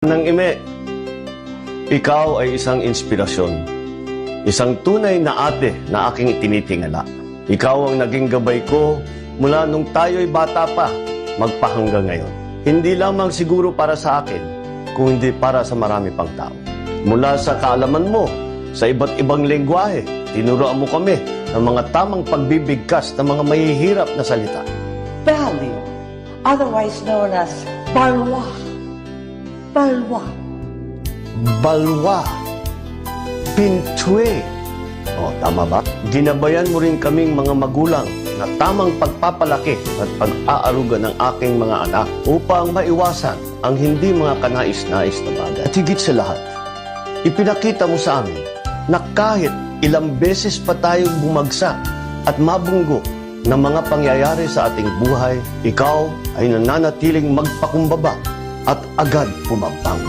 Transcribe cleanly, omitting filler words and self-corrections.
Nang ime, ikaw ay isang inspirasyon. Isang tunay na ate na aking itinitingala. Ikaw ang naging gabay ko mula nung tayo'y bata pa, magpahanggang ngayon. Hindi lamang siguro para sa akin, kung hindi para sa marami pang tao. Mula sa kaalaman mo, sa iba't ibang lengguwahe, tinuruan mo kami ng mga tamang pagbibigkas ng mga mahihirap na salita. Value, otherwise known as balwa. Balwa. Balwa. Pintwe. O, tama ba? Ginabayan mo rin kaming mga magulang na tamang pagpapalaki at pag-aaruga ng aking mga anak upang maiwasan ang hindi mga kanais-nais na bagay. At higit sa lahat, ipinakita mo sa amin na kahit ilang beses pa tayong bumagsak at mabunggo ng mga pangyayari sa ating buhay, ikaw ay nananatiling magpakumbaba at agad pumapang.